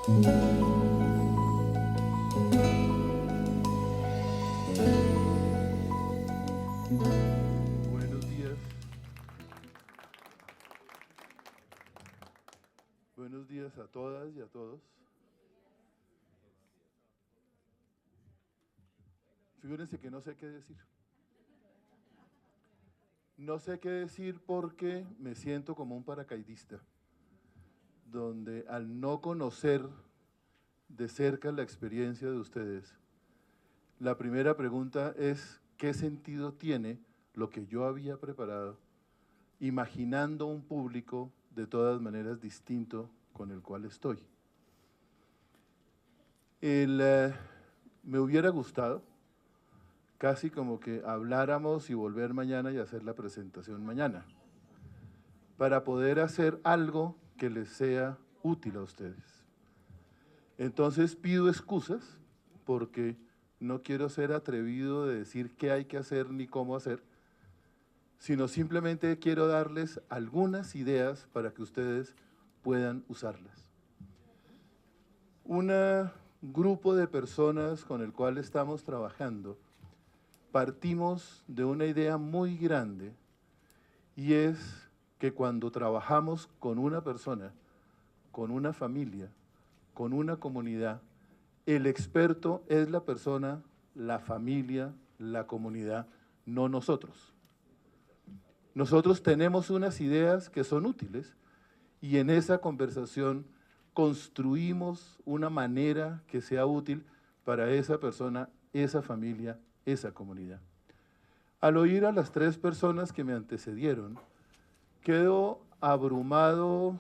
Buenos días. Buenos días a todas y a todos. Figúrense que no sé qué decir. No sé qué decir porque me siento como un paracaidista, donde al no conocer de cerca la experiencia de ustedes, la primera pregunta es ¿qué sentido tiene lo que yo había preparado, imaginando un público de todas maneras distinto con el cual estoy? Me hubiera gustado casi como que habláramos y volver mañana y hacer la presentación mañana, para poder hacer algo que les sea útil a ustedes. Entonces pido excusas porque no quiero ser atrevido de decir qué hay que hacer ni cómo hacer, sino simplemente quiero darles algunas ideas para que ustedes puedan usarlas. Un grupo de personas con el cual estamos trabajando, partimos de una idea muy grande y es que cuando trabajamos con una persona, con una familia, con una comunidad, el experto es la persona, la familia, la comunidad, no nosotros. Nosotros tenemos unas ideas que son útiles y en esa conversación construimos una manera que sea útil para esa persona, esa familia, esa comunidad. Al oír a las tres personas que me antecedieron, quedo abrumado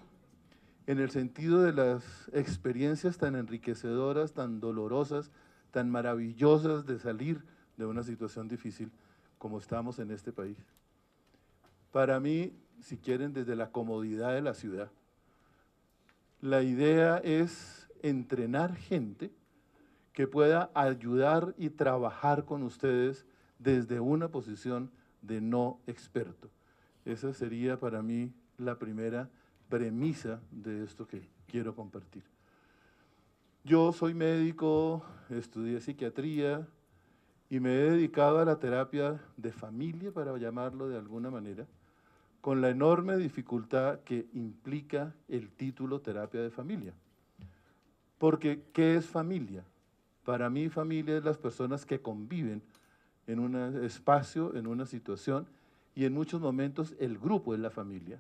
en el sentido de las experiencias tan enriquecedoras, tan dolorosas, tan maravillosas de salir de una situación difícil como estamos en este país. Para mí, si quieren, desde la comodidad de la ciudad, la idea es entrenar gente que pueda ayudar y trabajar con ustedes desde una posición de no experto. Esa sería para mí la primera premisa de esto que quiero compartir. Yo soy médico, estudié psiquiatría y me he dedicado a la terapia de familia, para llamarlo de alguna manera, con la enorme dificultad que implica el título terapia de familia. Porque, ¿qué es familia? Para mí, familia es las personas que conviven en un espacio, en una situación, y en muchos momentos el grupo es la familia.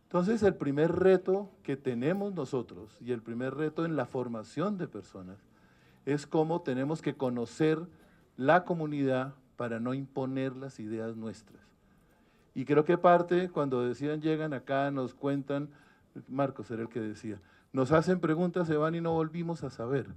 Entonces, el primer reto que tenemos nosotros, y el primer reto en la formación de personas, es cómo tenemos que conocer la comunidad para no imponer las ideas nuestras. Y creo que parte, cuando decían, llegan acá, nos cuentan, Marcos era el que decía, nos hacen preguntas, se van y no volvimos a saber.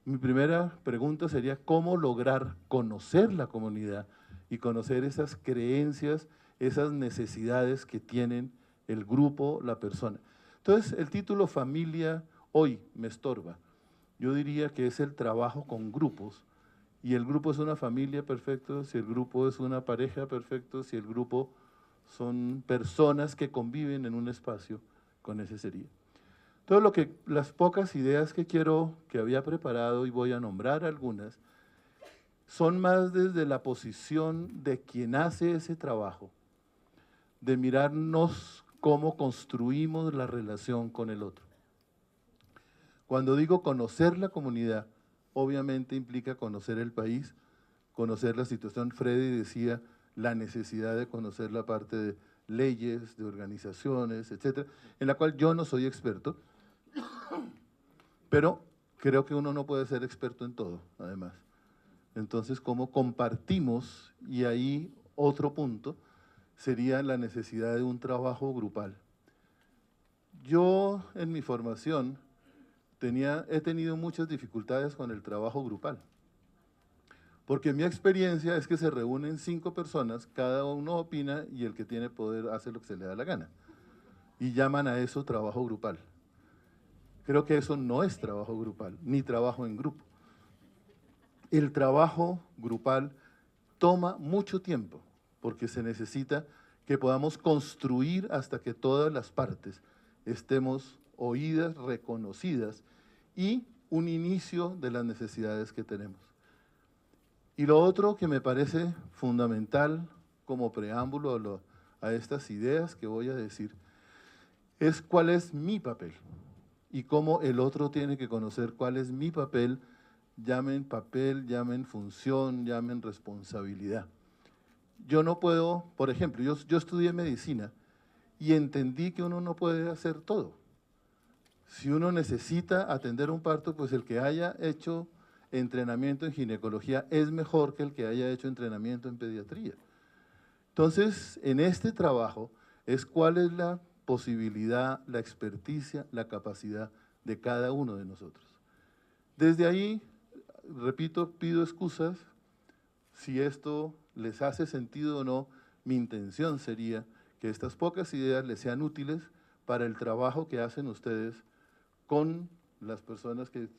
Mi primera pregunta sería, ¿cómo lograr conocer la comunidad y conocer esas creencias, esas necesidades que tienen el grupo, la persona? Entonces, el título familia hoy me estorba. Yo diría que es el trabajo con grupos, y el grupo es una familia, perfecto, si el grupo es una pareja, perfecto, si el grupo son personas que conviven en un espacio, con ese sería. Todo lo que, las pocas ideas que había preparado, y voy a nombrar algunas, son más desde la posición de quien hace ese trabajo, de mirarnos cómo construimos la relación con el otro. Cuando digo conocer la comunidad, obviamente implica conocer el país, conocer la situación. Freddy decía la necesidad de conocer la parte de leyes, de organizaciones, etcétera, en la cual yo no soy experto, pero creo que uno no puede ser experto en todo, además. Entonces, ¿cómo compartimos? Y ahí otro punto sería la necesidad de un trabajo grupal. Yo, en mi formación, he tenido muchas dificultades con el trabajo grupal, porque mi experiencia es que se reúnen 5 personas, cada uno opina y el que tiene poder hace lo que se le da la gana, y llaman a eso trabajo grupal. Creo que eso no es trabajo grupal, ni trabajo en grupo. El trabajo grupal toma mucho tiempo, porque se necesita que podamos construir hasta que todas las partes estemos oídas, reconocidas y un inicio de las necesidades que tenemos. Y lo otro que me parece fundamental como preámbulo a estas ideas que voy a decir es cuál es mi papel y cómo el otro tiene que conocer cuál es mi papel, papel, llamen función, llamen responsabilidad. Yo no puedo, por ejemplo, yo estudié medicina y entendí que uno no puede hacer todo. Si uno necesita atender un parto, pues el que haya hecho entrenamiento en ginecología es mejor que el que haya hecho entrenamiento en pediatría. Entonces, en este trabajo es cuál es la posibilidad, la experticia, la capacidad de cada uno de nosotros. Desde ahí, repito, pido excusas si esto les hace sentido o no. Mi intención sería que estas pocas ideas les sean útiles para el trabajo que hacen ustedes con las personas que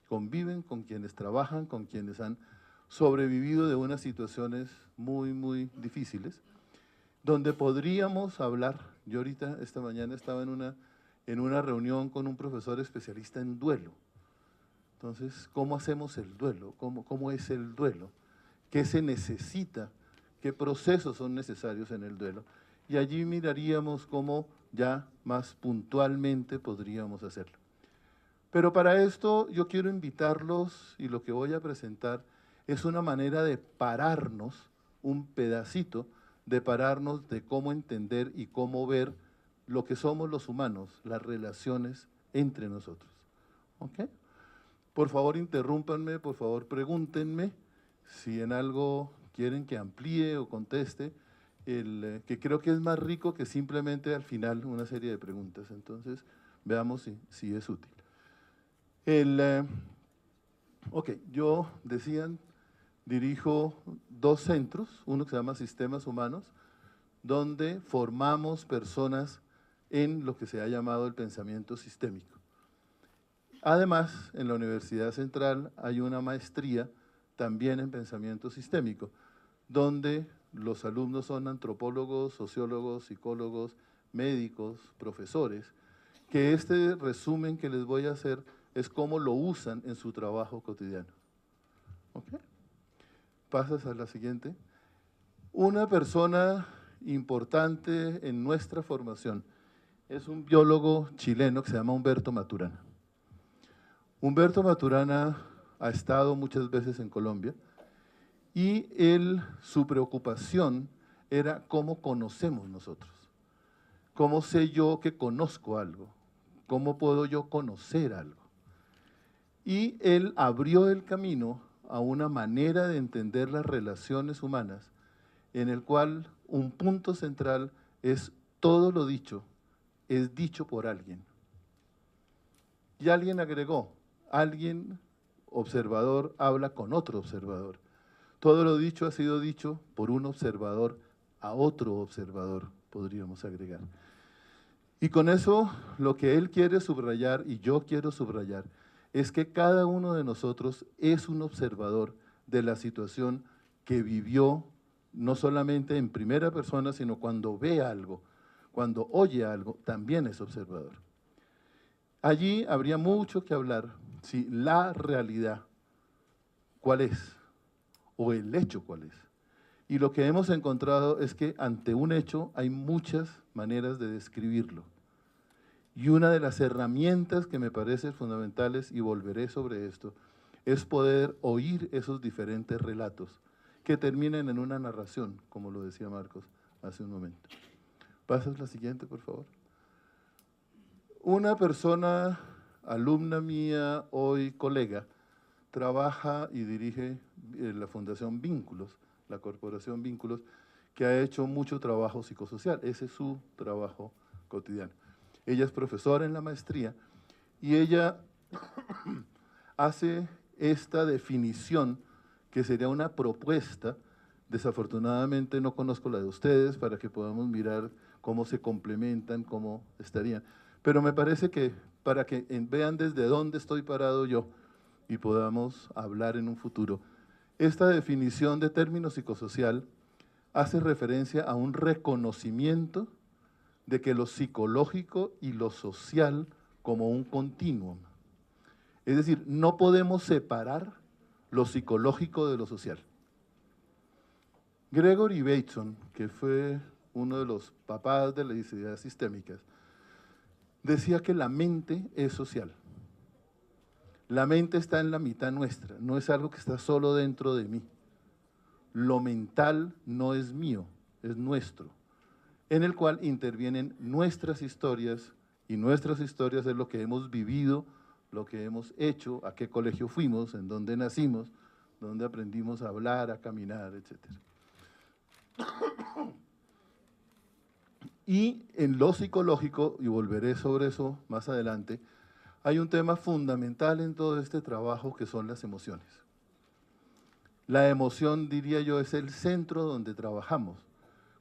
conviven, con quienes trabajan, con quienes han sobrevivido de unas situaciones muy, muy difíciles, donde podríamos hablar. Yo ahorita, esta mañana, estaba en una reunión con un profesor especialista en duelo. Entonces, ¿cómo hacemos el duelo? ¿Cómo es el duelo? ¿Qué se necesita? ¿Qué procesos son necesarios en el duelo? Y allí miraríamos cómo ya más puntualmente podríamos hacerlo. Pero para esto yo quiero invitarlos, y lo que voy a presentar es una manera de pararnos, un pedacito de pararnos de cómo entender y cómo ver lo que somos los humanos, las relaciones entre nosotros. ¿Ok? Por favor, interrúmpanme, por favor, pregúntenme si en algo quieren que amplíe o conteste, que creo que es más rico que simplemente al final una serie de preguntas. Entonces, veamos si es útil. Ok, yo, decían, dirijo dos centros, uno que se llama Sistemas Humanos, donde formamos personas en lo que se ha llamado el pensamiento sistémico. Además, en la Universidad Central hay una maestría también en pensamiento sistémico, donde los alumnos son antropólogos, sociólogos, psicólogos, médicos, profesores, que este resumen que les voy a hacer es cómo lo usan en su trabajo cotidiano. ¿Ok? Pasas a la siguiente. Una persona importante en nuestra formación es un biólogo chileno que se llama Humberto Maturana. Humberto Maturana ha estado muchas veces en Colombia y su preocupación era cómo conocemos nosotros. ¿Cómo sé yo que conozco algo? ¿Cómo puedo yo conocer algo? Y él abrió el camino a una manera de entender las relaciones humanas en el cual un punto central es todo lo dicho, es dicho por alguien. Y alguien agregó, alguien observador habla con otro observador. Todo lo dicho ha sido dicho por un observador a otro observador, podríamos agregar. Y con eso lo que él quiere subrayar y yo quiero subrayar es que cada uno de nosotros es un observador de la situación que vivió, no solamente en primera persona, sino cuando ve algo, cuando oye algo, también es observador. Allí habría mucho que hablar si la realidad, ¿cuál es? O el hecho, ¿cuál es? Y lo que hemos encontrado es que ante un hecho hay muchas maneras de describirlo. Y una de las herramientas que me parecen fundamentales, y volveré sobre esto, es poder oír esos diferentes relatos que terminen en una narración, como lo decía Marcos hace un momento. ¿Pasas la siguiente, por favor? Una persona, alumna mía, hoy colega, trabaja y dirige la Fundación Vínculos, la Corporación Vínculos, que ha hecho mucho trabajo psicosocial. Ese es su trabajo cotidiano. Ella es profesora en la maestría y ella hace esta definición que sería una propuesta. Desafortunadamente no conozco la de ustedes para que podamos mirar cómo se complementan, cómo estarían. Pero me parece que para que vean desde dónde estoy parado yo y podamos hablar en un futuro. Esta definición de término psicosocial hace referencia a un reconocimiento de que lo psicológico y lo social como un continuum. Es decir, no podemos separar lo psicológico de lo social. Gregory Bateson, que fue uno de los papás de las ideas sistémicas, decía que la mente es social. La mente está en la mitad nuestra, no es algo que está solo dentro de mí. Lo mental no es mío, es nuestro, en el cual intervienen nuestras historias, y nuestras historias es lo que hemos vivido, lo que hemos hecho, a qué colegio fuimos, en dónde nacimos, dónde aprendimos a hablar, a caminar, etc. Y en lo psicológico, y volveré sobre eso más adelante, hay un tema fundamental en todo este trabajo que son las emociones. La emoción, diría yo, es el centro donde trabajamos,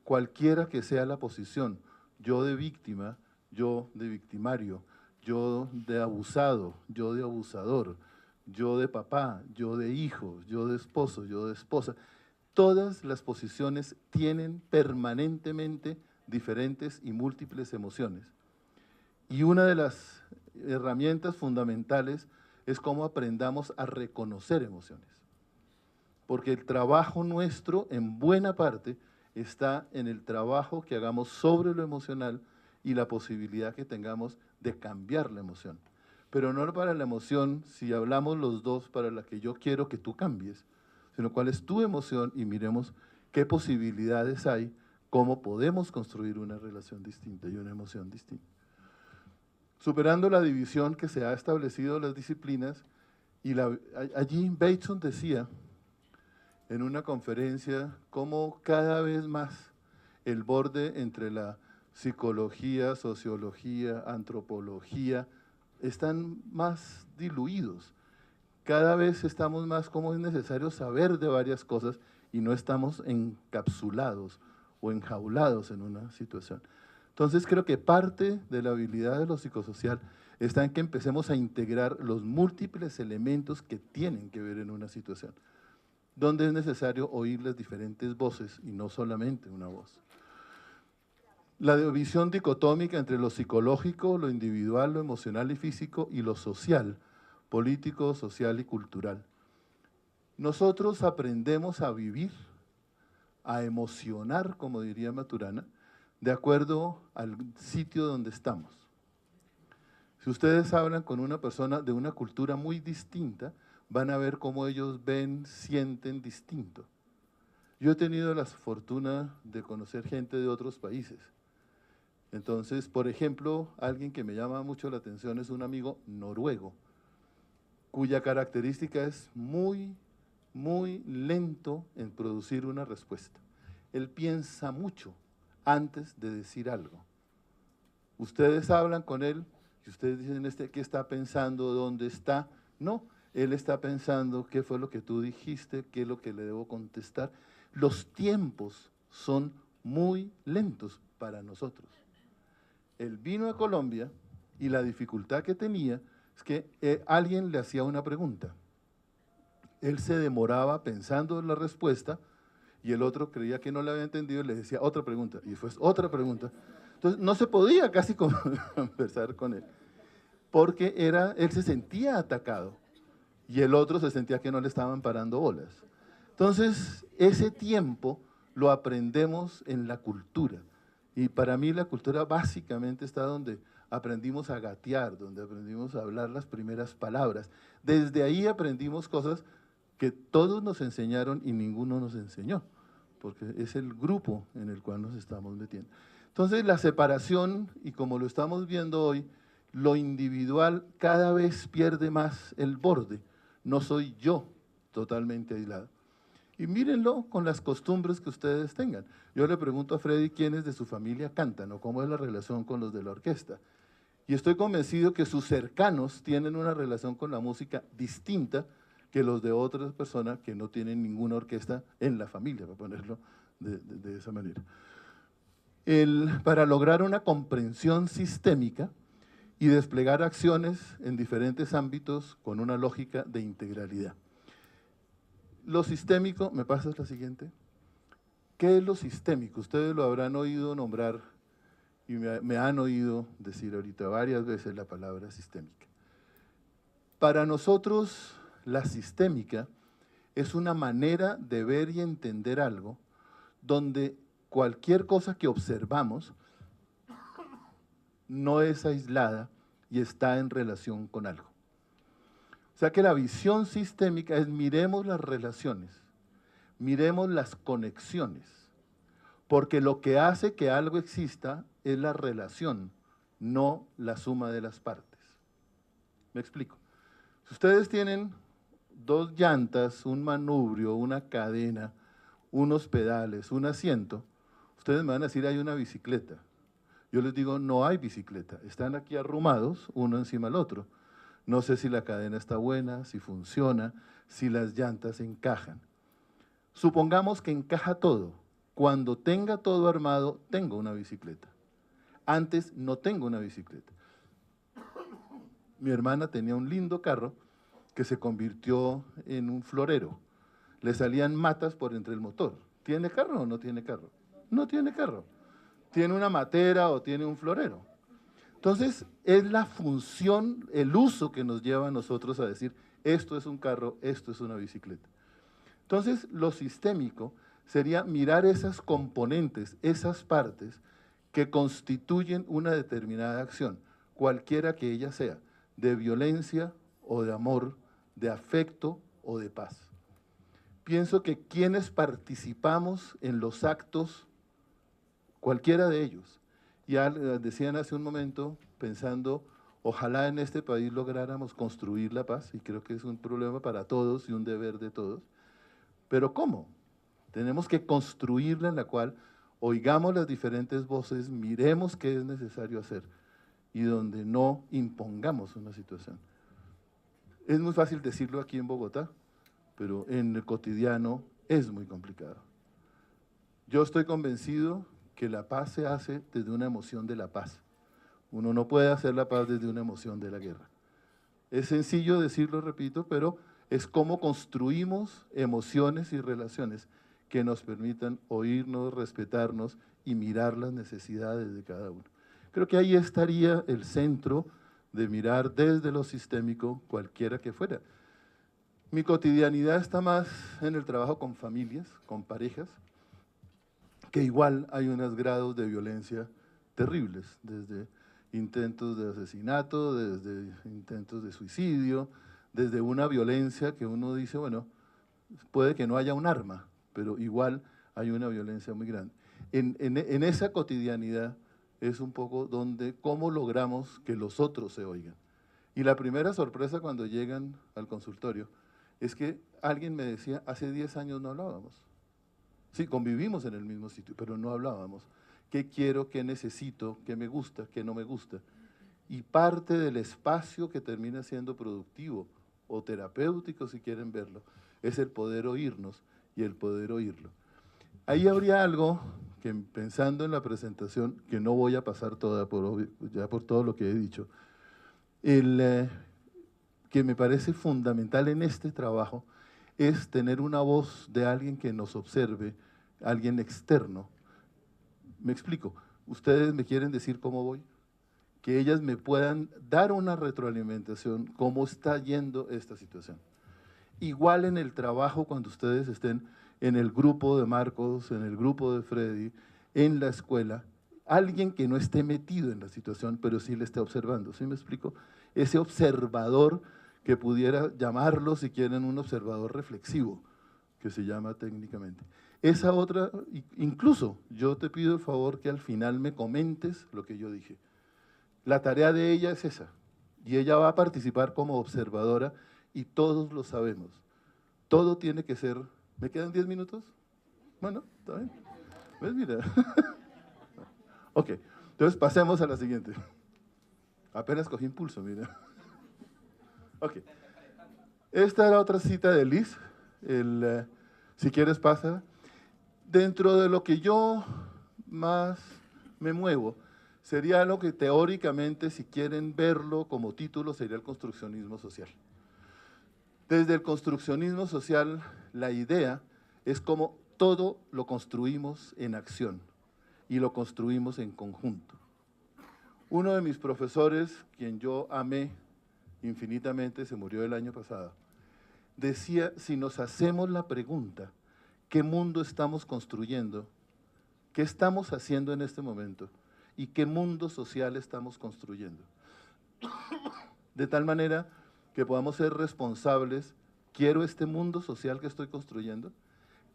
cualquiera que sea la posición, yo de víctima, yo de victimario, yo de abusado, yo de abusador, yo de papá, yo de hijo, yo de esposo, yo de esposa. Todas las posiciones tienen permanentemente diferentes y múltiples emociones. Y una de las herramientas fundamentales es cómo aprendamos a reconocer emociones. Porque el trabajo nuestro, en buena parte, está en el trabajo que hagamos sobre lo emocional y la posibilidad que tengamos de cambiar la emoción. Pero no para la emoción, si hablamos los dos, para la que yo quiero que tú cambies, sino cuál es tu emoción y miremos qué posibilidades hay, cómo podemos construir una relación distinta y una emoción distinta. Superando la división que se ha establecido en las disciplinas, y allí Bateson decía en una conferencia cómo cada vez más el borde entre la psicología, sociología, antropología, están más diluidos. Cada vez estamos más como es necesario saber de varias cosas y no estamos encapsulados o enjaulados en una situación. Entonces creo que parte de la habilidad de lo psicosocial está en que empecemos a integrar los múltiples elementos que tienen que ver en una situación, donde es necesario oír las diferentes voces y no solamente una voz. La visión dicotómica entre lo psicológico, lo individual, lo emocional y físico, y lo social, político, social y cultural. Nosotros aprendemos a vivir, a emocionar, como diría Maturana, de acuerdo al sitio donde estamos. Si ustedes hablan con una persona de una cultura muy distinta, van a ver cómo ellos ven, sienten distinto. Yo he tenido la fortuna de conocer gente de otros países. Entonces, por ejemplo, alguien que me llama mucho la atención es un amigo noruego, cuya característica es muy lento en producir una respuesta. Él piensa mucho antes de decir algo. Ustedes hablan con él y ustedes dicen, ¿qué está pensando? ¿Dónde está? No, él está pensando qué fue lo que tú dijiste, qué es lo que le debo contestar. Los tiempos son muy lentos para nosotros. Él vino a Colombia y la dificultad que tenía es que alguien le hacía una pregunta. Él se demoraba pensando en la respuesta y el otro creía que no le había entendido y le decía otra pregunta, y después otra pregunta. Entonces no se podía casi conversar con él, porque él se sentía atacado y el otro se sentía que no le estaban parando bolas. Entonces ese tiempo lo aprendemos en la cultura, y para mí la cultura básicamente está donde aprendimos a gatear, donde aprendimos a hablar las primeras palabras. Desde ahí aprendimos cosas que todos nos enseñaron y ninguno nos enseñó, porque es el grupo en el cual nos estamos metiendo. Entonces la separación, y como lo estamos viendo hoy, lo individual cada vez pierde más el borde. No soy yo totalmente aislado. Y mírenlo con las costumbres que ustedes tengan. Yo le pregunto a Freddy quiénes de su familia cantan o cómo es la relación con los de la orquesta. Y estoy convencido que sus cercanos tienen una relación con la música distinta que los de otras personas que no tienen ninguna orquesta en la familia, para ponerlo de esa manera. Para lograr una comprensión sistémica y desplegar acciones en diferentes ámbitos con una lógica de integralidad. Lo sistémico, ¿me pasas la siguiente? ¿Qué es lo sistémico? Ustedes lo habrán oído nombrar y me han oído decir ahorita varias veces la palabra sistémica. Para nosotros, la sistémica es una manera de ver y entender algo donde cualquier cosa que observamos no es aislada y está en relación con algo. O sea que la visión sistémica es miremos las relaciones, miremos las conexiones, porque lo que hace que algo exista es la relación, no la suma de las partes. ¿Me explico? Si ustedes tienen dos llantas, un manubrio, una cadena, unos pedales, un asiento, ustedes me van a decir hay una bicicleta. Yo les digo no hay bicicleta, están aquí arrumados uno encima del otro. No sé si la cadena está buena, si funciona, si las llantas encajan. Supongamos que encaja todo. Cuando tenga todo armado, tengo una bicicleta. Antes no tengo una bicicleta. Mi hermana tenía un lindo carro que se convirtió en un florero. Le salían matas por entre el motor. ¿Tiene carro o no tiene carro? No tiene carro. ¿Tiene una matera o tiene un florero? Entonces, es la función, el uso que nos lleva a nosotros a decir, esto es un carro, esto es una bicicleta. Entonces, lo sistémico sería mirar esas componentes, esas partes que constituyen una determinada acción, cualquiera que ella sea, de violencia o de amor, de afecto o de paz. Pienso que quienes participamos en los actos, cualquiera de ellos, ya decían hace un momento, pensando, ojalá en este país lográramos construir la paz, y creo que es un problema para todos y un deber de todos, pero ¿cómo? Tenemos que construirla en la cual oigamos las diferentes voces, miremos qué es necesario hacer, y donde no impongamos una situación. Es muy fácil decirlo aquí en Bogotá, pero en el cotidiano es muy complicado. Yo estoy convencido que la paz se hace desde una emoción de la paz. Uno no puede hacer la paz desde una emoción de la guerra. Es sencillo decirlo, repito, pero es cómo construimos emociones y relaciones que nos permitan oírnos, respetarnos y mirar las necesidades de cada uno. Creo que ahí estaría el centro de mirar desde lo sistémico, cualquiera que fuera. Mi cotidianidad está más en el trabajo con familias, con parejas, que igual hay unos grados de violencia terribles, desde intentos de asesinato, desde intentos de suicidio, desde una violencia que uno dice, bueno, puede que no haya un arma, pero igual hay una violencia muy grande. En esa cotidianidad es un poco donde, cómo logramos que los otros se oigan. Y la primera sorpresa cuando llegan al consultorio es que alguien me decía, hace 10 años no hablábamos. Sí, convivimos en el mismo sitio, pero no hablábamos. ¿Qué quiero, qué necesito, qué me gusta, qué no me gusta? Y parte del espacio que termina siendo productivo o terapéutico, si quieren verlo, es el poder oírnos y el poder oírlo. Ahí habría algo que, pensando en la presentación, que no voy a pasar toda ya por todo lo que he dicho, que me parece fundamental en este trabajo es tener una voz de alguien que nos observe, alguien externo. Me explico, ustedes me quieren decir cómo voy, que ellas me puedan dar una retroalimentación, cómo está yendo esta situación. Igual en el trabajo, cuando ustedes estén en el grupo de Marcos, en el grupo de Freddy, en la escuela, alguien que no esté metido en la situación, pero sí le esté observando, ¿sí me explico? Ese observador que pudiera llamarlo, si quieren, un observador reflexivo, que se llama técnicamente. Esa otra, incluso yo te pido el favor que al final me comentes lo que yo dije. La tarea de ella es esa, y ella va a participar como observadora, y todos lo sabemos. Todo tiene que ser… ¿Me quedan 10 minutos? Bueno, está bien. ¿Ves? Mira. Ok, entonces pasemos a la siguiente. Apenas cogí impulso, mira. Ok. Esta era otra cita de Liz. Si quieres, pasa. Dentro de lo que yo más me muevo, sería lo que teóricamente, si quieren verlo como título, sería el construccionismo social. Desde el construccionismo social, la idea es como todo lo construimos en acción y lo construimos en conjunto. Uno de mis profesores, quien yo amé infinitamente, se murió el año pasado, decía, si nos hacemos la pregunta, ¿qué mundo estamos construyendo? ¿Qué estamos haciendo en este momento? ¿Y qué mundo social estamos construyendo? De tal manera que podamos ser responsables, ¿quiero este mundo social que estoy construyendo?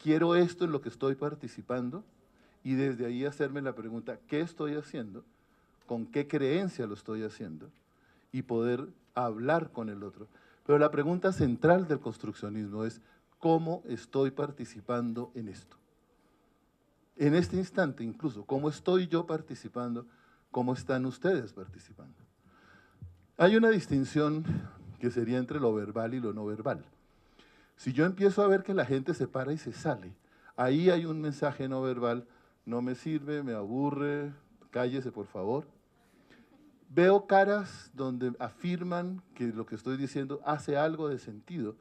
¿Quiero esto en lo que estoy participando? Y desde ahí hacerme la pregunta, ¿qué estoy haciendo? ¿Con qué creencia lo estoy haciendo? Y poder hablar con el otro. Pero la pregunta central del construccionismo es, ¿cómo estoy participando en esto? En este instante incluso, ¿cómo estoy yo participando? ¿Cómo están ustedes participando? Hay una distinción que sería entre lo verbal y lo no verbal. Si yo empiezo a ver que la gente se para y se sale, ahí hay un mensaje no verbal, no me sirve, me aburre, cállese por favor. Veo caras donde afirman que lo que estoy diciendo hace algo de sentido,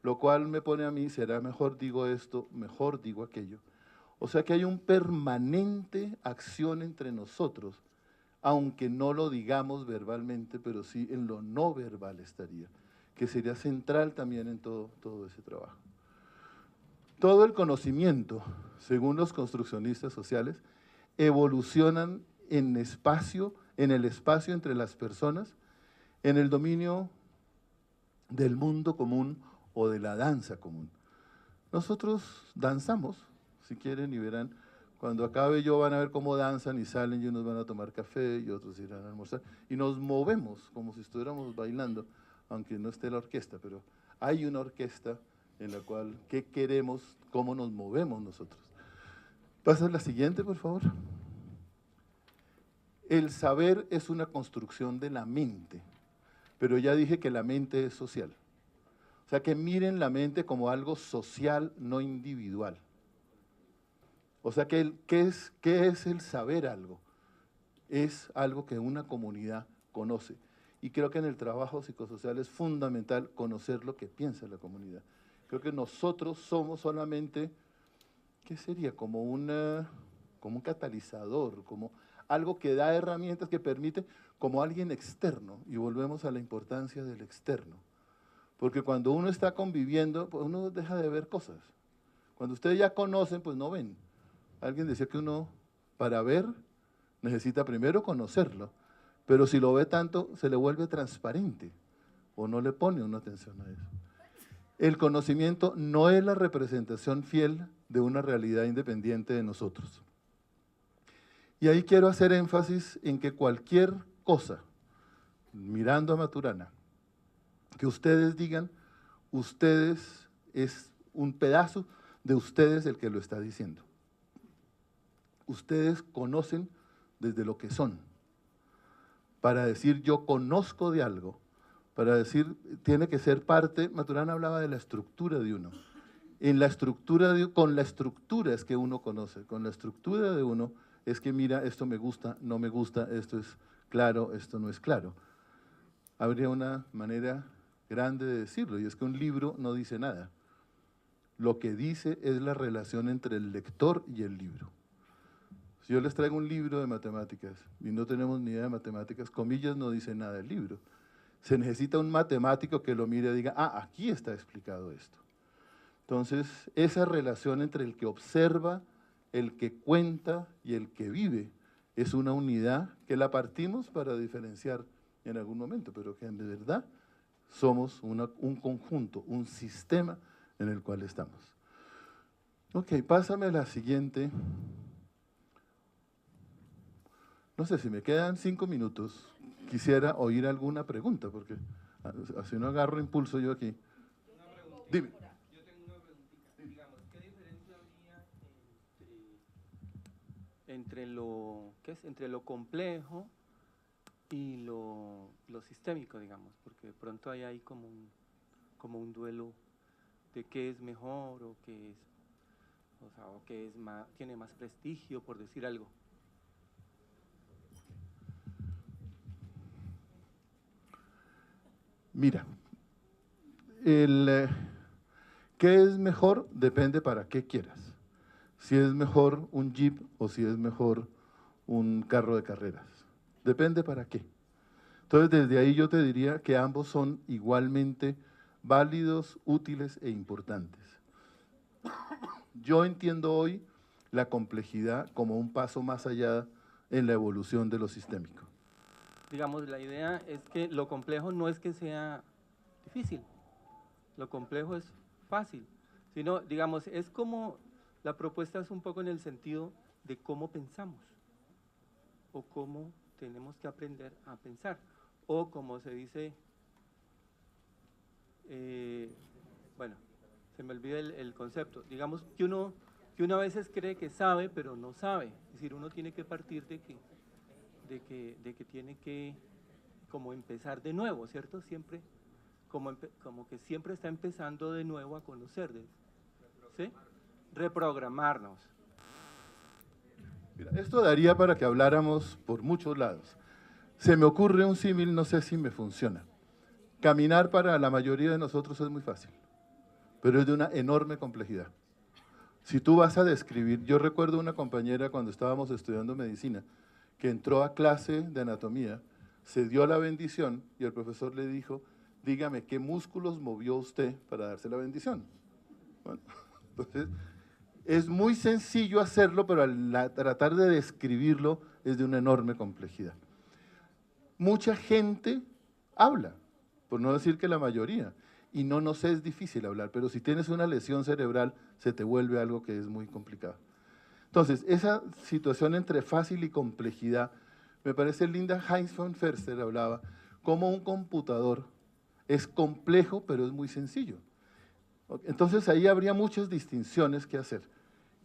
lo cual me pone a mí, será mejor digo esto, mejor digo aquello. O sea que hay un permanente acción entre nosotros, aunque no lo digamos verbalmente, pero sí en lo no verbal estaría, que sería central también en todo ese trabajo. Todo el conocimiento, según los construccionistas sociales, evolucionan en el espacio entre las personas, en el dominio del mundo común o de la danza común. Nosotros danzamos, si quieren, y verán, cuando acabe yo van a ver cómo danzan y salen y unos van a tomar café y otros irán a almorzar. Y nos movemos como si estuviéramos bailando, aunque no esté la orquesta, pero hay una orquesta en la cual, ¿qué queremos? ¿Cómo nos movemos nosotros? Pasa la siguiente, por favor. El saber es una construcción de la mente, pero ya dije que la mente es social. O sea, que miren la mente como algo social, no individual. O sea, que ¿qué es el saber algo? Es algo que una comunidad conoce. Y creo que en el trabajo psicosocial es fundamental conocer lo que piensa la comunidad. Creo que nosotros somos solamente, ¿qué sería? Como un catalizador, como algo que da herramientas que permite, como alguien externo. Y volvemos a la importancia del externo. Porque cuando uno está conviviendo, pues uno deja de ver cosas. Cuando ustedes ya conocen, pues no ven. Alguien decía que uno, para ver, necesita primero conocerlo, pero si lo ve tanto, se le vuelve transparente o no le pone una atención a eso. El conocimiento no es la representación fiel de una realidad independiente de nosotros. Y ahí quiero hacer énfasis en que cualquier cosa, mirando a Maturana, que ustedes digan, ustedes es un pedazo de ustedes el que lo está diciendo. Ustedes conocen desde lo que son. Para decir yo conozco de algo, para decir tiene que ser parte, Maturana hablaba de la estructura de uno. En la estructura con la estructura es que uno conoce, con la estructura de uno es que mira, esto me gusta, no me gusta, esto es claro, esto no es claro. Habría una manera grande de decirlo, y es que un libro no dice nada. Lo que dice es la relación entre el lector y el libro. Si yo les traigo un libro de matemáticas y no tenemos ni idea de matemáticas, comillas no dice nada del libro. Se necesita un matemático que lo mire y diga, ah, aquí está explicado esto. Entonces, esa relación entre el que observa, el que cuenta y el que vive es una unidad que la partimos para diferenciar en algún momento, pero que de verdad somos un conjunto, un sistema en el cual estamos. Ok, pásame a la siguiente. No sé, si me quedan 5 minutos, quisiera oír alguna pregunta, porque así no agarro impulso yo aquí. Una preguntita. Dime. Yo tengo una preguntita. Digamos, ¿qué diferencia habría entre lo complejo y lo sistémico, digamos? Porque de pronto hay como un duelo de qué es mejor o qué es, o sea, o qué es más, tiene más prestigio, por decir algo. Mira, ¿qué es mejor? Depende para qué quieras. Si es mejor un jeep o si es mejor un carro de carreras. Depende para qué. Entonces, desde ahí yo te diría que ambos son igualmente válidos, útiles e importantes. Yo entiendo hoy la complejidad como un paso más allá en la evolución de lo sistémico. Digamos, la idea es que lo complejo no es que sea difícil, lo complejo es fácil, sino, digamos, es como, la propuesta es un poco en el sentido de cómo pensamos, o cómo tenemos que aprender a pensar, o como se dice, bueno, se me olvida el concepto, digamos que uno a veces cree que sabe, pero no sabe, es decir, uno tiene que partir de que tiene que como empezar de nuevo, ¿cierto? Siempre, como que siempre está empezando de nuevo a conocer, ¿sí? Reprogramarnos. Mira, esto daría para que habláramos por muchos lados. Se me ocurre un símil, no sé si me funciona. Caminar para la mayoría de nosotros es muy fácil, pero es de una enorme complejidad. Si tú vas a describir, yo recuerdo una compañera cuando estábamos estudiando medicina, que entró a clase de anatomía, se dio la bendición y el profesor le dijo, dígame, ¿qué músculos movió usted para darse la bendición? Bueno, entonces, es muy sencillo hacerlo, pero al tratar de describirlo es de una enorme complejidad. Mucha gente habla, por no decir que la mayoría, y no nos es difícil hablar, pero si tienes una lesión cerebral, se te vuelve algo que es muy complicado. Entonces, esa situación entre fácil y complejidad, me parece linda. Heinz von Förster hablaba cómo un computador es complejo, pero es muy sencillo. Entonces, ahí habría muchas distinciones que hacer.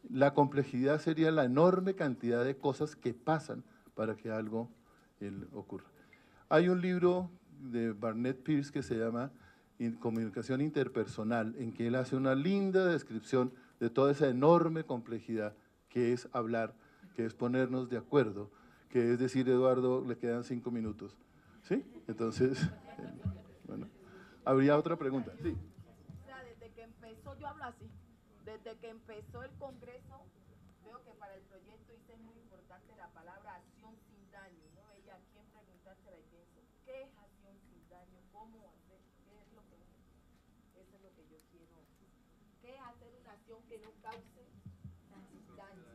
La complejidad sería la enorme cantidad de cosas que pasan para que algo ocurra. Hay un libro de Barnett Peirce que se llama Comunicación Interpersonal, en que él hace una linda descripción de toda esa enorme complejidad que es hablar, que es ponernos de acuerdo, que es decir, Eduardo, le quedan 5 minutos. ¿Sí? Entonces, bueno, ¿habría otra pregunta? Sí. O sea, desde que empezó, yo hablo así, desde que empezó el Congreso, veo que para el proyecto hice muy importante la palabra acción sin daño, ¿no? Ella, ¿a quién preguntársela y pienso? ¿Qué es acción sin daño? ¿Cómo hacer? ¿Qué es lo que eso es lo que yo quiero? ¿Qué es hacer una acción que no cause daño?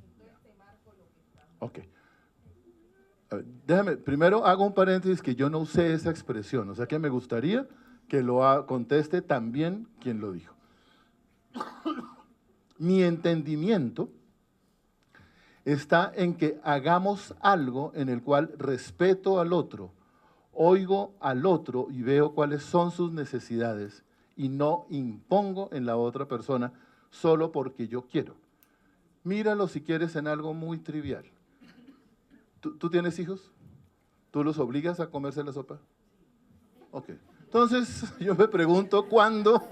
Entonces te marco lo que está. Ok. A ver, déjame, primero hago un paréntesis que yo no usé esa expresión, o sea que me gustaría que lo conteste también quien lo dijo. Mi entendimiento está en que hagamos algo en el cual respeto al otro, oigo al otro y veo cuáles son sus necesidades y no impongo en la otra persona solo porque yo quiero. Míralo si quieres en algo muy trivial. ¿Tú tienes hijos? ¿Tú los obligas a comerse la sopa? Ok. Entonces, yo me pregunto cuándo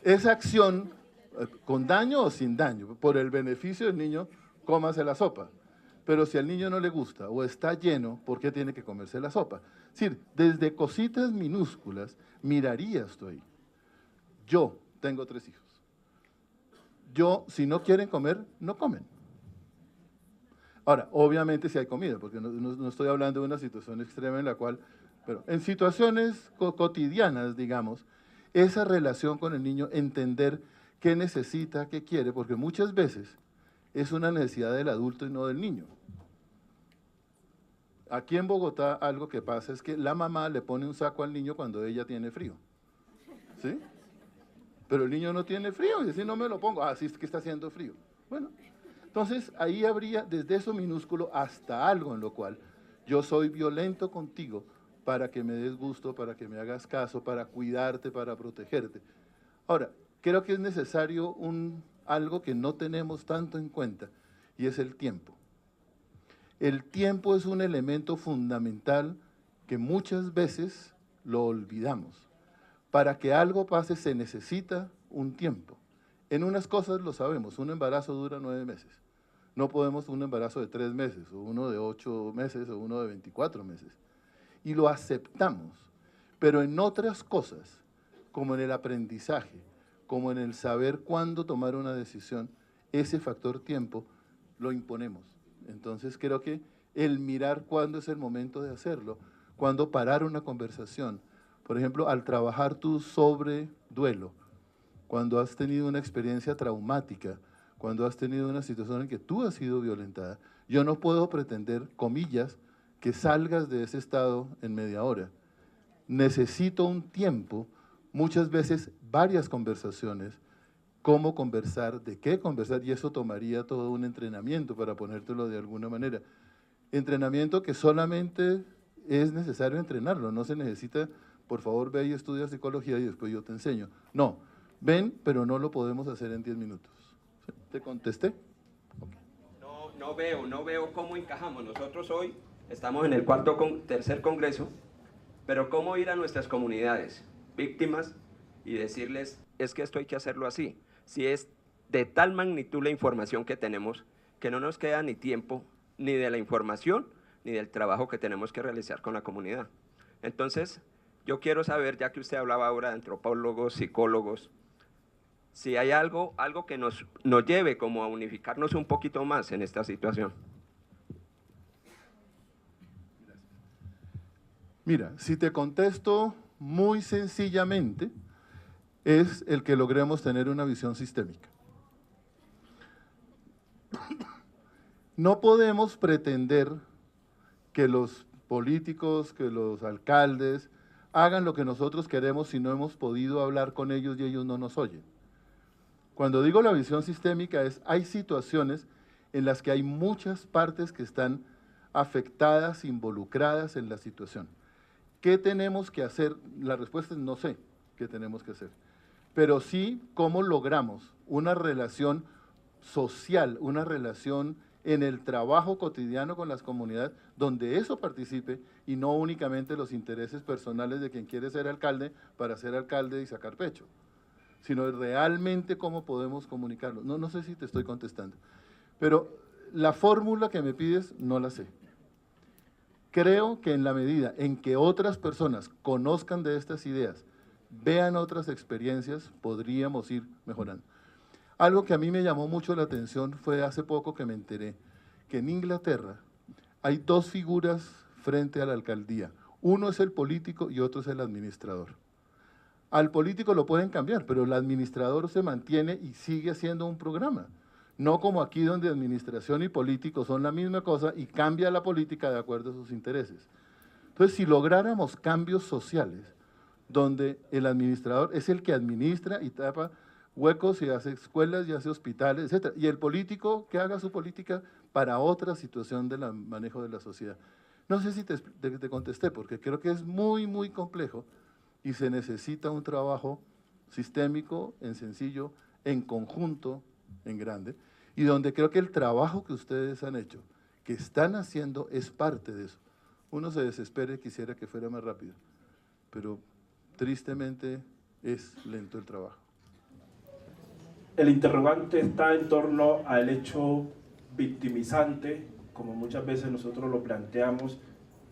esa acción, con daño o sin daño, por el beneficio del niño, cómase la sopa. Pero si al niño no le gusta o está lleno, ¿por qué tiene que comerse la sopa? Es decir, desde cositas minúsculas, miraría esto ahí. Yo tengo 3 hijos. Yo, si no quieren comer, no comen. Ahora, obviamente si hay comida, porque no estoy hablando de una situación extrema en la cual, pero en situaciones cotidianas, digamos, esa relación con el niño, entender qué necesita, qué quiere, porque muchas veces es una necesidad del adulto y no del niño. Aquí en Bogotá algo que pasa es que la mamá le pone un saco al niño cuando ella tiene frío, ¿sí? Pero el niño no tiene frío, y dice, no me lo pongo, ah, sí, es que está haciendo frío. Bueno, entonces ahí habría desde eso minúsculo hasta algo en lo cual yo soy violento contigo para que me des gusto, para que me hagas caso, para cuidarte, para protegerte. Ahora, creo que es necesario algo que no tenemos tanto en cuenta, y es el tiempo. El tiempo es un elemento fundamental que muchas veces lo olvidamos. Para que algo pase se necesita un tiempo. En unas cosas lo sabemos, un embarazo dura 9 meses. No podemos un embarazo de 3 meses, o uno de 8 meses, o uno de 24 meses. Y lo aceptamos. Pero en otras cosas, como en el aprendizaje, como en el saber cuándo tomar una decisión, ese factor tiempo lo imponemos. Entonces creo que el mirar cuándo es el momento de hacerlo, cuándo parar una conversación, por ejemplo, al trabajar tú sobre duelo, cuando has tenido una experiencia traumática, cuando has tenido una situación en que tú has sido violentada, yo no puedo pretender, comillas, que salgas de ese estado en media hora. Necesito un tiempo, muchas veces varias conversaciones, cómo conversar, de qué conversar, y eso tomaría todo un entrenamiento para ponértelo de alguna manera. Entrenamiento que solamente es necesario entrenarlo, no se necesita, por favor ve y estudia psicología y después yo te enseño. No, ven, pero no lo podemos hacer en 10 minutos. ¿Te contesté? Okay. No veo cómo encajamos. Nosotros hoy estamos en el tercer congreso, pero cómo ir a nuestras comunidades víctimas y decirles, es que esto hay que hacerlo así. Si es de tal magnitud la información que tenemos, que no nos queda ni tiempo ni de la información, ni del trabajo que tenemos que realizar con la comunidad. Entonces, yo quiero saber, ya que usted hablaba ahora de antropólogos, psicólogos, si hay algo que nos lleve como a unificarnos un poquito más en esta situación. Mira, si te contesto muy sencillamente, es el que logremos tener una visión sistémica. No podemos pretender que los políticos, que los alcaldes hagan lo que nosotros queremos si no hemos podido hablar con ellos y ellos no nos oyen. Cuando digo la visión sistémica hay situaciones en las que hay muchas partes que están afectadas, involucradas en la situación. ¿Qué tenemos que hacer? La respuesta es no sé qué tenemos que hacer, pero sí cómo logramos una relación social, una relación en el trabajo cotidiano con las comunidades, donde eso participe y no únicamente los intereses personales de quien quiere ser alcalde para ser alcalde y sacar pecho, sino realmente cómo podemos comunicarlo. No sé si te estoy contestando, pero la fórmula que me pides no la sé. Creo que en la medida en que otras personas conozcan de estas ideas, vean otras experiencias, podríamos ir mejorando. Algo que a mí me llamó mucho la atención fue hace poco que me enteré que en Inglaterra hay dos figuras frente a la alcaldía. Uno es el político y otro es el administrador. Al político lo pueden cambiar, pero el administrador se mantiene y sigue haciendo un programa. No como aquí donde administración y político son la misma cosa y cambia la política de acuerdo a sus intereses. Entonces, si lográramos cambios sociales, donde el administrador es el que administra y tapa huecos y hace escuelas y hace hospitales, etc. Y el político que haga su política para otra situación del manejo de la sociedad. No sé si te contesté, porque creo que es muy, muy complejo y se necesita un trabajo sistémico, en sencillo, en conjunto, en grande, y donde creo que el trabajo que ustedes han hecho, que están haciendo, es parte de eso. Uno se desespera y quisiera que fuera más rápido, pero tristemente es lento el trabajo. El interrogante está en torno al hecho victimizante, como muchas veces nosotros lo planteamos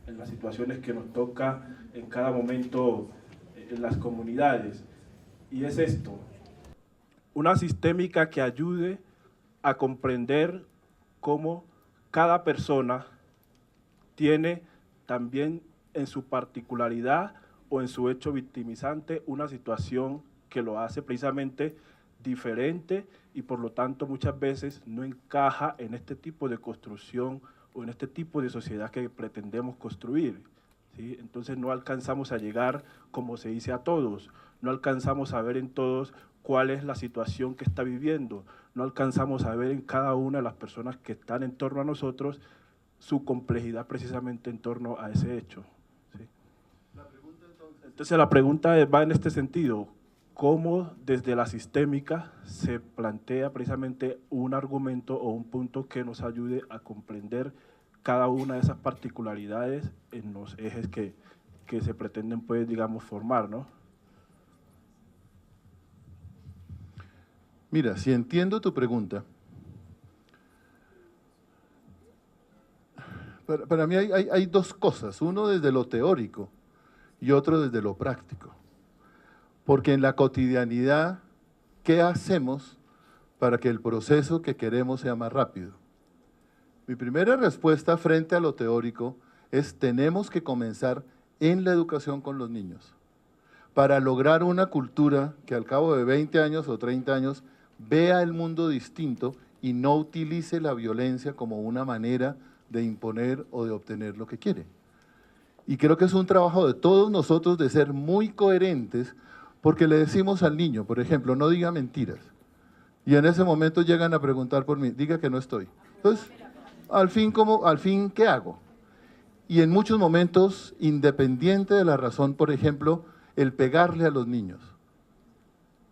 en las situaciones que nos toca en cada momento en las comunidades. Y es esto, una sistémica que ayude a comprender cómo cada persona tiene también en su particularidad o en su hecho victimizante una situación que lo hace precisamente diferente y por lo tanto muchas veces no encaja en este tipo de construcción o en este tipo de sociedad que pretendemos construir, ¿sí? Entonces no alcanzamos a llegar, como se dice, a todos, no alcanzamos a ver en todos cuál es la situación que está viviendo, no alcanzamos a ver en cada una de las personas que están en torno a nosotros su complejidad precisamente en torno a ese hecho, ¿sí? Entonces la pregunta va en este sentido: ¿cómo desde la sistémica se plantea precisamente un argumento o un punto que nos ayude a comprender cada una de esas particularidades en los ejes que se pretenden, pues, digamos, formar, ¿no? Mira, si entiendo tu pregunta, para mí hay dos cosas, uno desde lo teórico y otro desde lo práctico. Porque en la cotidianidad, ¿qué hacemos para que el proceso que queremos sea más rápido? Mi primera respuesta frente a lo teórico es tenemos que comenzar en la educación con los niños para lograr una cultura que al cabo de 20 años o 30 años vea el mundo distinto y no utilice la violencia como una manera de imponer o de obtener lo que quiere. Y creo que es un trabajo de todos nosotros de ser muy coherentes, porque le decimos al niño, por ejemplo, no diga mentiras. Y en ese momento llegan a preguntar por mí, diga que no estoy. Entonces, al fin, ¿qué hago? Y en muchos momentos, independiente de la razón, por ejemplo, el pegarle a los niños.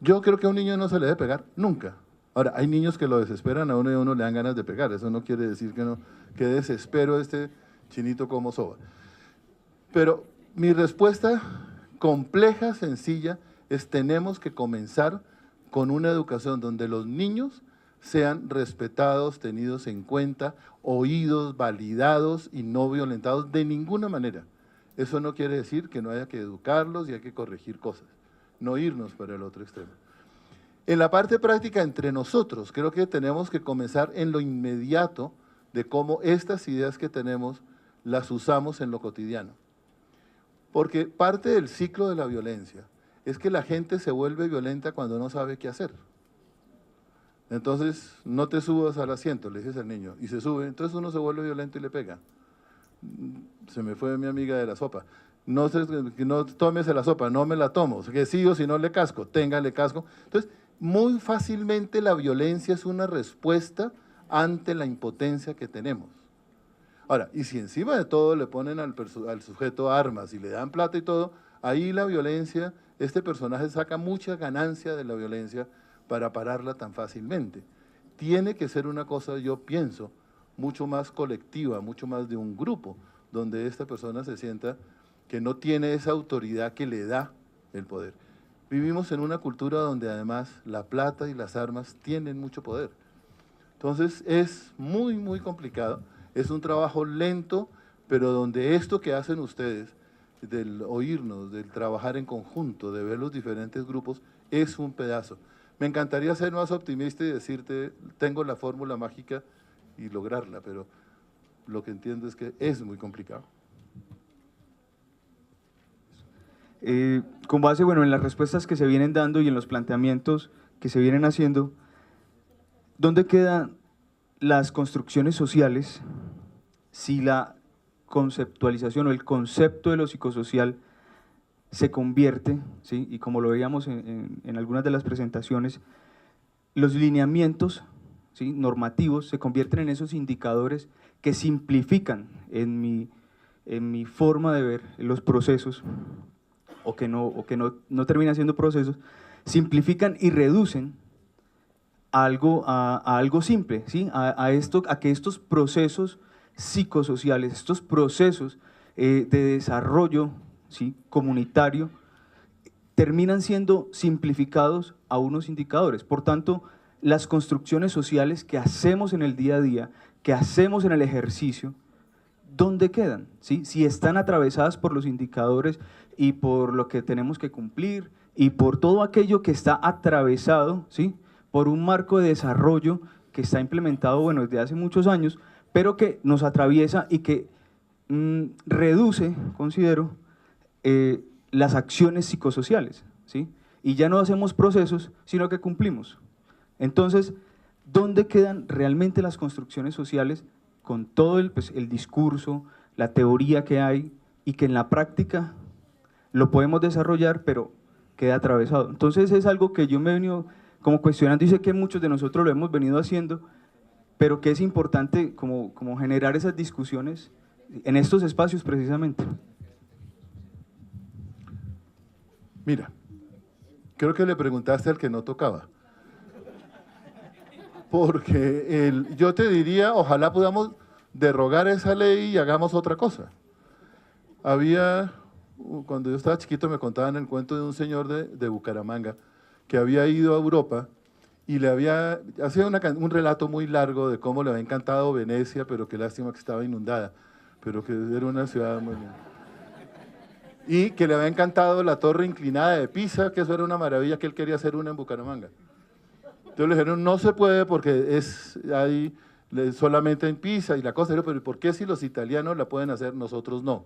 Yo creo que a un niño no se le debe pegar nunca. Ahora, hay niños que lo desesperan a uno y a uno le dan ganas de pegar. Eso no quiere decir que no, que desespero a este chinito como soba. Pero mi respuesta compleja, sencilla, es tenemos que comenzar con una educación donde los niños sean respetados, tenidos en cuenta, oídos, validados y no violentados de ninguna manera. Eso no quiere decir que no haya que educarlos y hay que corregir cosas, no irnos para el otro extremo. En la parte práctica entre nosotros, creo que tenemos que comenzar en lo inmediato de cómo estas ideas que tenemos las usamos en lo cotidiano. Porque parte del ciclo de la violencia es que la gente se vuelve violenta cuando no sabe qué hacer. Entonces, no te subas al asiento, le dices al niño, y se sube, entonces uno se vuelve violento y le pega. Se me fue mi amiga de la sopa. No tómese la sopa, no me la tomo, que sí o si no le casco, téngale casco. Entonces, muy fácilmente la violencia es una respuesta ante la impotencia que tenemos. Ahora, y si encima de todo le ponen al sujeto armas y le dan plata y todo, ahí la violencia, este personaje saca mucha ganancia de la violencia para pararla tan fácilmente. Tiene que ser una cosa, yo pienso, mucho más colectiva, mucho más de un grupo, donde esta persona se sienta que no tiene esa autoridad que le da el poder. Vivimos en una cultura donde además la plata y las armas tienen mucho poder. Entonces es muy, muy complicado. Es un trabajo lento, pero donde esto que hacen ustedes, del oírnos, del trabajar en conjunto, de ver los diferentes grupos, es un pedazo. Me encantaría ser más optimista y decirte, tengo la fórmula mágica y lograrla, pero lo que entiendo es que es muy complicado. Con base, bueno, en las respuestas que se vienen dando y en los planteamientos que se vienen haciendo, ¿dónde quedan las construcciones sociales si la conceptualización o el concepto de lo psicosocial se convierte, ¿sí? Y como lo veíamos en algunas de las presentaciones, los lineamientos, ¿sí?, normativos se convierten en esos indicadores que simplifican en mi forma de ver los procesos o que no terminan siendo procesos, simplifican y reducen a algo simple, ¿sí? a que estos procesos psicosociales, estos procesos de desarrollo, ¿sí?, comunitario, terminan siendo simplificados a unos indicadores. Por tanto, las construcciones sociales que hacemos en el día a día, que hacemos en el ejercicio, ¿dónde quedan? ¿Sí? Si están atravesadas por los indicadores y por lo que tenemos que cumplir y por todo aquello que está atravesado, ¿sí?, por un marco de desarrollo que está implementado, bueno, desde hace muchos años, pero que nos atraviesa y que reduce, considero, las acciones psicosociales, ¿sí? Y ya no hacemos procesos, sino que cumplimos. Entonces, ¿dónde quedan realmente las construcciones sociales con todo el discurso, la teoría que hay y que en la práctica lo podemos desarrollar, pero queda atravesado? Entonces es algo que yo me he venido como cuestionando y sé que muchos de nosotros lo hemos venido haciendo, pero que es importante como generar esas discusiones en estos espacios precisamente. Mira, creo que le preguntaste al que no tocaba. Porque yo te diría, ojalá podamos derogar esa ley y hagamos otra cosa. Cuando yo estaba chiquito me contaban el cuento de un señor de Bucaramanga que había ido a Europa y hacía un relato muy largo de cómo le había encantado Venecia, pero qué lástima que estaba inundada, pero que era una ciudad muy linda. Y que le había encantado la torre inclinada de Pisa, que eso era una maravilla, que él quería hacer una en Bucaramanga. Entonces le dijeron, no se puede porque hay solamente en Pisa y la cosa, pero ¿por qué si los italianos la pueden hacer, nosotros no?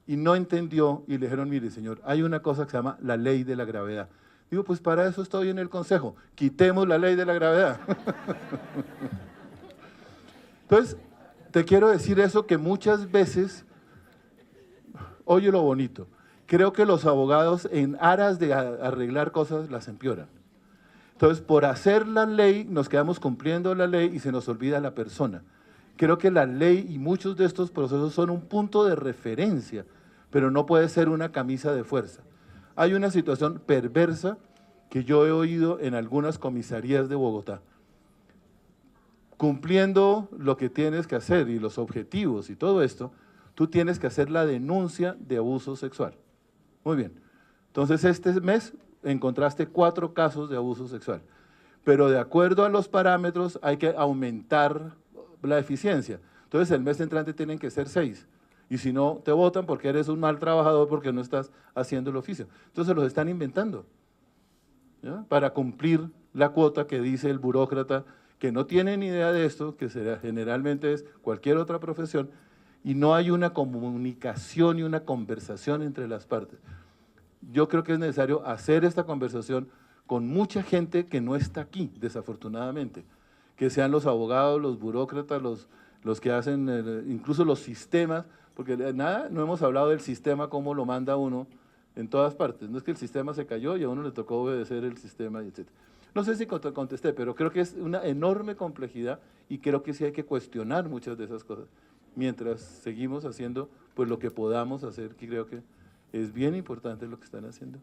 Y no entendió y le dijeron, mire señor, hay una cosa que se llama la ley de la gravedad. Digo, pues para eso estoy en el consejo, quitemos la ley de la gravedad. Entonces, te quiero decir eso, que muchas veces, oye lo bonito, creo que los abogados en aras de arreglar cosas las empeoran. Entonces, por hacer la ley, nos quedamos cumpliendo la ley y se nos olvida la persona. Creo que la ley y muchos de estos procesos son un punto de referencia, pero no puede ser una camisa de fuerza. Hay una situación perversa que yo he oído en algunas comisarías de Bogotá. Cumpliendo lo que tienes que hacer y los objetivos y todo esto, tú tienes que hacer la denuncia de abuso sexual. Muy bien. Entonces, este mes encontraste 4 casos de abuso sexual, pero de acuerdo a los parámetros hay que aumentar la eficiencia. Entonces, el mes entrante tienen que ser 6, y si no, te votan porque eres un mal trabajador, porque no estás haciendo el oficio. Entonces, los están inventando, ¿ya? Para cumplir la cuota que dice el burócrata, que no tiene ni idea de esto, que generalmente es cualquier otra profesión, y no hay una comunicación y una conversación entre las partes. Yo creo que es necesario hacer esta conversación con mucha gente que no está aquí, desafortunadamente, que sean los abogados, los burócratas, los que hacen, incluso los sistemas, porque no hemos hablado del sistema, cómo lo manda uno en todas partes. No es que el sistema se cayó y a uno le tocó obedecer el sistema, etc. No sé si contesté, pero creo que es una enorme complejidad y creo que sí hay que cuestionar muchas de esas cosas, mientras seguimos haciendo pues lo que podamos hacer, que creo que es bien importante lo que están haciendo.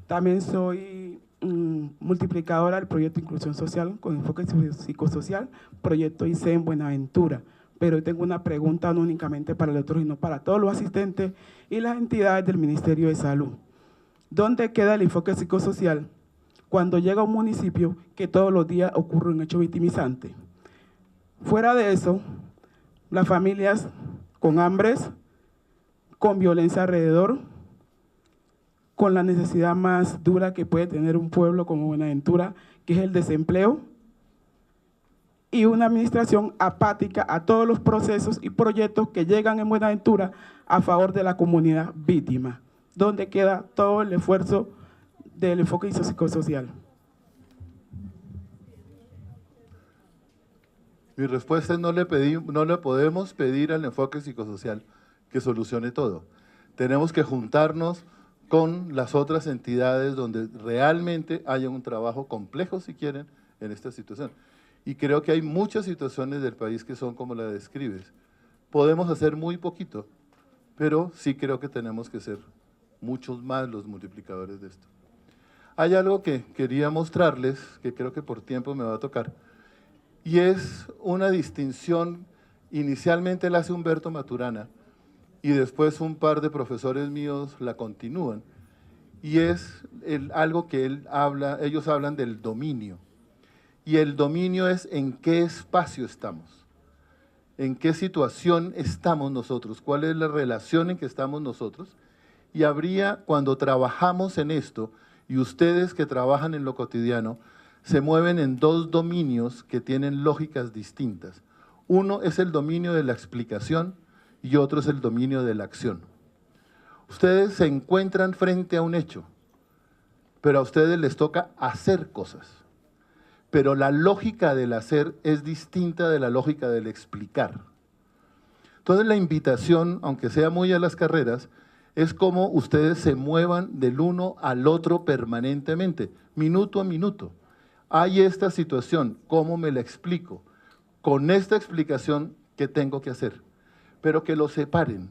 También soy multiplicadora del proyecto de inclusión social con enfoque psicosocial, proyecto ICE en Buenaventura. Pero hoy tengo una pregunta no únicamente para el doctor, sino para todos los asistentes y las entidades del Ministerio de Salud. ¿Dónde queda el enfoque psicosocial cuando llega a un municipio que todos los días ocurre un hecho victimizante? Fuera de eso, las familias con hambres, con violencia alrededor, con la necesidad más dura que puede tener un pueblo como Buenaventura, que es el desempleo, y una administración apática a todos los procesos y proyectos que llegan en Buenaventura a favor de la comunidad víctima, donde queda todo el esfuerzo del enfoque psicosocial. Mi respuesta es no le podemos pedir al enfoque psicosocial que solucione todo. Tenemos que juntarnos con las otras entidades donde realmente haya un trabajo complejo, si quieren, en esta situación. Y creo que hay muchas situaciones del país que son como la describes. Podemos hacer muy poquito, pero sí creo que tenemos que ser muchos más los multiplicadores de esto. Hay algo que quería mostrarles, que creo que por tiempo me va a tocar, y es una distinción, inicialmente la hace Humberto Maturana, y después un par de profesores míos la continúan, y es algo que ellos hablan del dominio, y el dominio es en qué espacio estamos, en qué situación estamos nosotros, cuál es la relación en que estamos nosotros, y habría, cuando trabajamos en esto, y ustedes que trabajan en lo cotidiano, se mueven en 2 dominios que tienen lógicas distintas. Uno es el dominio de la explicación y otro es el dominio de la acción. Ustedes se encuentran frente a un hecho, pero a ustedes les toca hacer cosas. Pero la lógica del hacer es distinta de la lógica del explicar. Entonces la invitación, aunque sea muy a las carreras, es como ustedes se muevan del uno al otro permanentemente, minuto a minuto. Hay esta situación, ¿cómo me la explico? Con esta explicación, ¿qué tengo que hacer? Pero que lo separen.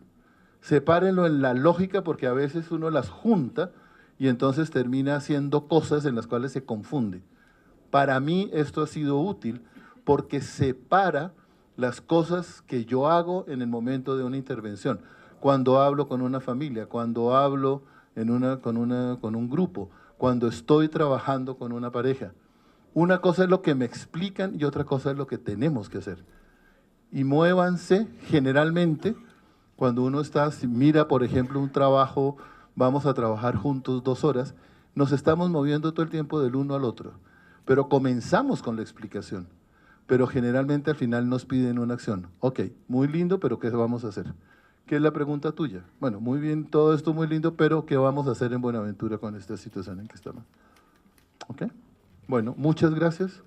Sepárenlo en la lógica, porque a veces uno las junta y entonces termina haciendo cosas en las cuales se confunde. Para mí esto ha sido útil porque separa las cosas que yo hago en el momento de una intervención. Cuando hablo con una familia, cuando hablo con un grupo, cuando estoy trabajando con una pareja. Una cosa es lo que me explican y otra cosa es lo que tenemos que hacer. Y muévanse generalmente cuando uno mira, por ejemplo, un trabajo, vamos a trabajar juntos 2 horas, nos estamos moviendo todo el tiempo del uno al otro, pero comenzamos con la explicación, pero generalmente al final nos piden una acción. Ok, muy lindo, pero ¿qué vamos a hacer? ¿Qué es la pregunta tuya? Bueno, muy bien, todo esto muy lindo, pero ¿qué vamos a hacer en Buenaventura con esta situación en que estamos? Ok, bueno, muchas gracias.